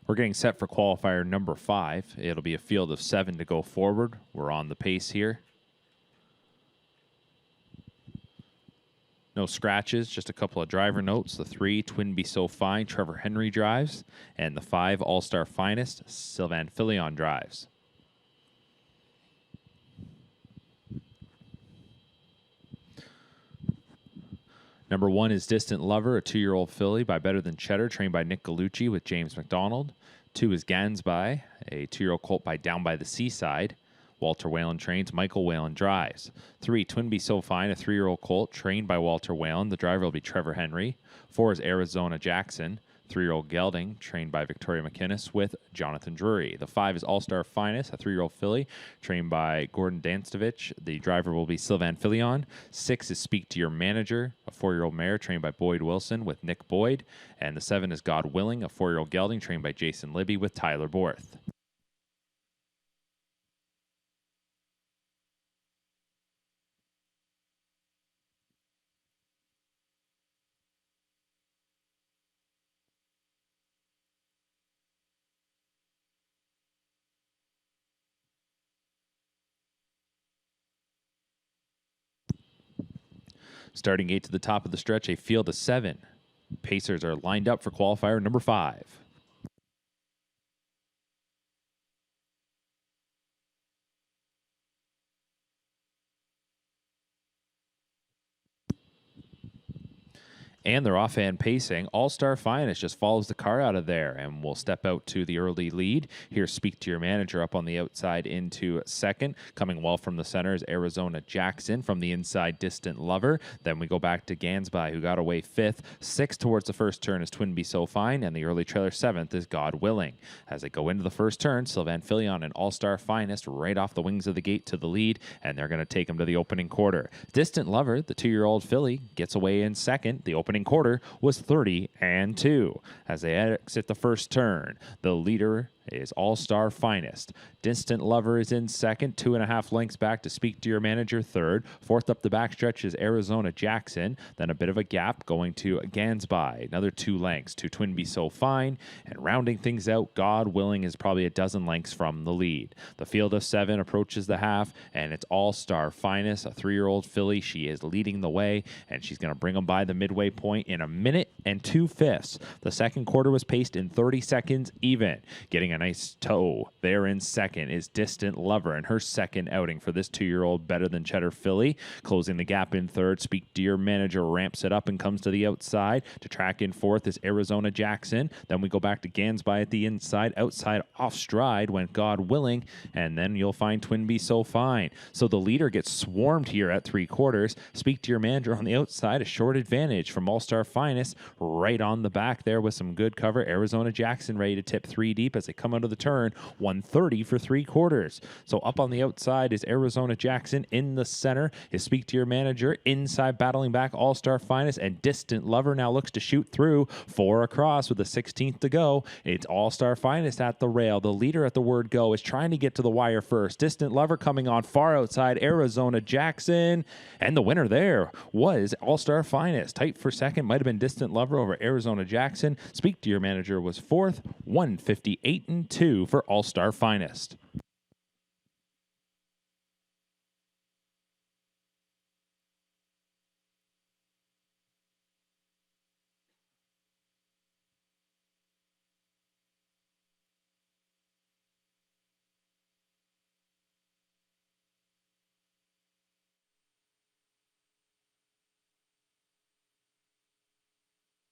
We're getting set for qualifier number 5. It'll be a field of 7 to go forward. We're on the pace here. No scratches, just a couple of driver notes. The 3, Twin Be So Fine, Trevor Henry drives. And the 5, All-Star Finest, Sylvain Filion drives. Number 1 is Distant Lover, a 2-year-old filly by Better Than Cheddar, trained by Nick Gallucci with James McDonald. 2 is Gansby, a 2-year-old colt by Down by the Seaside. Walter Whalen trains, Michael Whalen drives. 3, Twin Be So Fine, a 3-year-old colt trained by Walter Whalen. The driver will be Trevor Henry. 4 is Arizona Jackson, 3-year-old gelding trained by Victoria McInnes with Jonathan Drury. The 5 is All-Star Finest, a 3-year-old filly trained by Gordon Danstovich. The driver will be Sylvain Filion. 6 is Speak to Your Manager, a 4-year-old mare trained by Boyd Wilson with Nick Boyd. And the 7 is God Willing, a 4-year-old gelding trained by Jason Libby with Tyler Borth. Starting gate to the top of the stretch, a field of 7. Pacers are lined up for qualifier number 5. And they're offhand pacing. All-Star Finest just follows the car out of there and will step out to the early lead. Here, Speak to Your Manager up on the outside into second. Coming well from the center is Arizona Jackson. From the inside, Distant Lover. Then we go back to Gansby, who got away 5th. 6th towards the first turn is Twin Be So Fine, and the early trailer 7th is God Willing. As they go into the first turn, Sylvain Filion and All-Star Finest right off the wings of the gate to the lead, and they're going to take them to the opening quarter. Distant Lover, the 2-year-old filly, gets away in second. The opening quarter was 30-2. As they exit the first turn, the leader is All-Star Finest. Distant Lover is in second, 2.5 lengths back to Speak to Your Manager third. Fourth up the backstretch is Arizona Jackson. Then a bit of a gap going to Gansby. Another 2 lengths to Twin Be So Fine. And rounding things out, God Willing is probably a dozen lengths from the lead. The field of 7 approaches the half, and it's All-Star Finest, a 3-year-old filly. She is leading the way, and she's going to bring them by the midway point in 1 minute and 2/5. The second quarter was paced in 30 seconds even. Getting a nice toe there in second is Distant Lover in her second outing for this 2-year-old Better Than Cheddar filly. Closing the gap in third, Speak to Your Manager ramps it up and comes to the outside. To track in fourth is Arizona Jackson. Then we go back to Gansby at the inside. Outside off stride went God Willing, and then you'll find Twin Be So Fine. So the leader gets swarmed here at 3/4. Speak to Your Manager on the outside, a short advantage from All-Star Finest right on the back there with some good cover. Arizona Jackson ready to tip 3 deep as they come out of the turn, 130 for 3/4. So up on the outside is Arizona Jackson. In the center is Speak to Your Manager. Inside battling back All-Star Finest, and Distant Lover now looks to shoot through. 4 across with the 16th to go. It's All-Star Finest at the rail. The leader at the word go is trying to get to the wire first. Distant Lover coming on far outside Arizona Jackson. And the winner there was All-Star Finest. Tight for second. Might have been Distant Lover over Arizona Jackson. Speak to Your Manager was 4th. 158-2 for All-Star Finest.